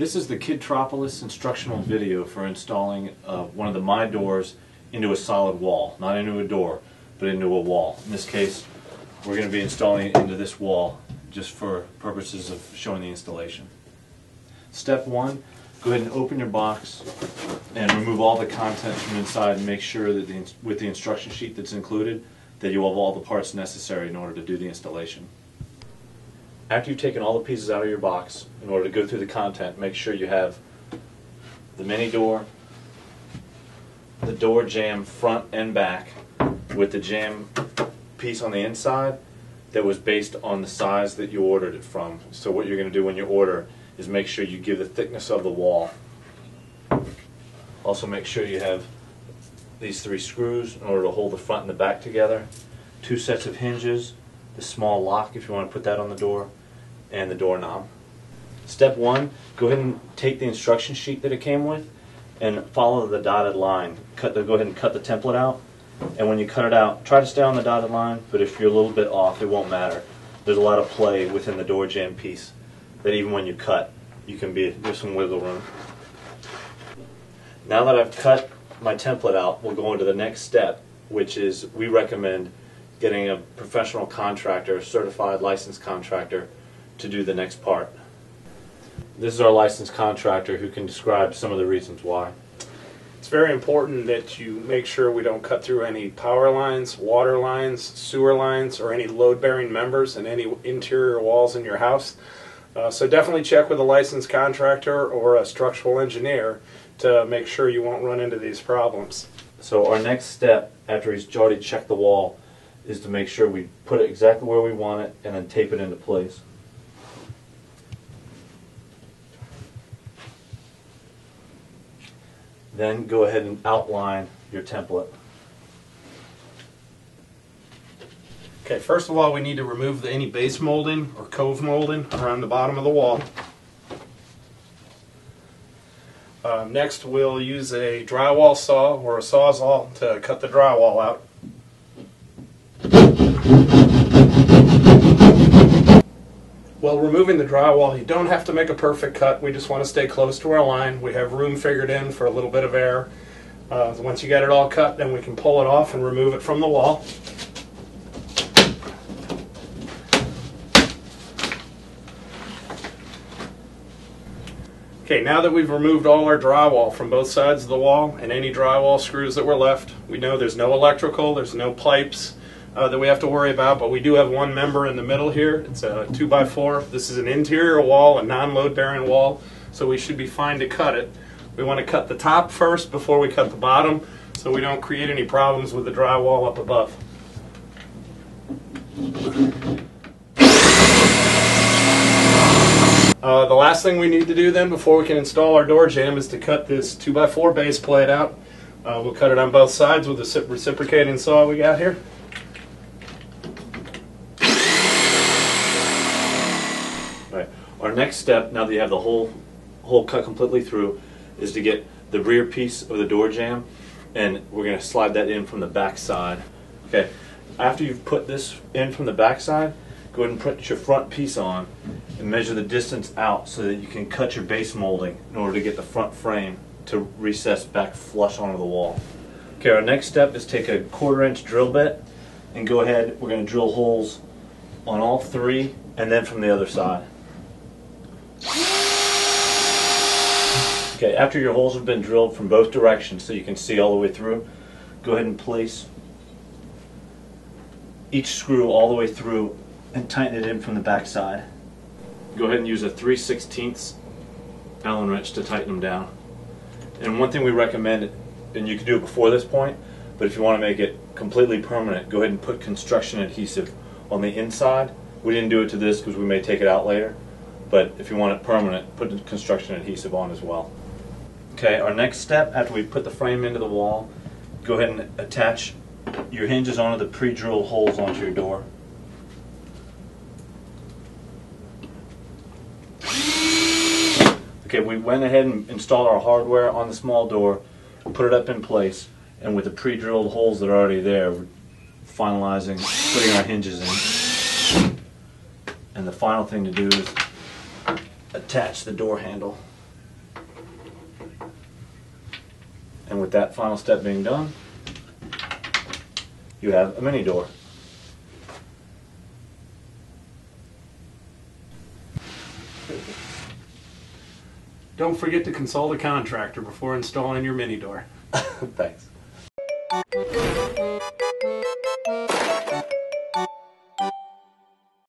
This is the Kidtropolis instructional video for installing one of the MyDoors into a solid wall. Not into a door, but into a wall. In this case, we're going to be installing it into this wall just for purposes of showing the installation. Step one, go ahead and open your box and remove all the contents from inside and make sure that with the instruction sheet that's included that you have all the parts necessary in order to do the installation. After you've taken all the pieces out of your box, in order to go through the content, make sure you have the mini door, the door jamb front and back, with the jamb piece on the inside that was based on the size that you ordered it from. So what you're going to do when you order is make sure you give the thickness of the wall. Also make sure you have these 3 screws in order to hold the front and the back together, 2 sets of hinges, the small lock if you want to put that on the door, and the doorknob. Step one, go ahead and take the instruction sheet that it came with and follow the dotted line. Go ahead and cut the template out, and when you cut it out, try to stay on the dotted line, but if you're a little bit off, it won't matter. There's a lot of play within the door jamb piece that even when you cut, there's some wiggle room. Now that I've cut my template out, we'll go into the next step, which is we recommend getting a professional contractor, a certified licensed contractor, to do the next part. This is our licensed contractor who can describe some of the reasons why. It's very important that you make sure we don't cut through any power lines, water lines, sewer lines, or any load-bearing members in any interior walls in your house. So definitely check with a licensed contractor or a structural engineer to make sure you won't run into these problems. So our next step, after he's already checked the wall, is to make sure we put it exactly where we want it and then tape it into place. Then go ahead and outline your template. Okay, first of all, we need to remove any base molding or cove molding around the bottom of the wall. Next, we'll use a drywall saw or a sawzall to cut the drywall out. While removing the drywall, you don't have to make a perfect cut. We just want to stay close to our line. We have room figured in for a little bit of air. Once you get it all cut, then we can pull it off and remove it from the wall. Okay, now that we've removed all our drywall from both sides of the wall and any drywall screws that were left, we know there's no electrical, there's no pipes that we have to worry about, but we do have one member in the middle here. It's a 2x4. This is an interior wall, a non-load bearing wall, so we should be fine to cut it. We want to cut the top first before we cut the bottom so we don't create any problems with the drywall up above. The last thing we need to do then before we can install our door jamb is to cut this 2x4 base plate out. We'll cut it on both sides with the reciprocating saw we got here. Right. Our next step, now that you have the whole cut completely through, is to get the rear piece of the door jamb, and we're going to slide that in from the back side. Okay. After you've put this in from the back side, go ahead and put your front piece on and measure the distance out so that you can cut your base molding in order to get the front frame to recess back flush onto the wall. Okay, our next step is take a 1/4 inch drill bit and go ahead, we're going to drill holes on all 3 and then from the other side. Okay, after your holes have been drilled from both directions so you can see all the way through, go ahead and place each screw all the way through and tighten it in from the back side. Go ahead and use a 3/16 Allen wrench to tighten them down. And one thing we recommend, and you can do it before this point, but if you want to make it completely permanent, go ahead and put construction adhesive on the inside. We didn't do it to this because we may take it out later, but if you want it permanent, put the construction adhesive on as well. Okay, our next step, after we put the frame into the wall, go ahead and attach your hinges onto the pre-drilled holes onto your door. Okay, we went ahead and installed our hardware on the small door, put it up in place, and with the pre-drilled holes that are already there, we're finalizing putting our hinges in. And the final thing to do is attach the door handle. And with that final step being done, you have a mini door. Don't forget to consult a contractor before installing your mini door. Thanks.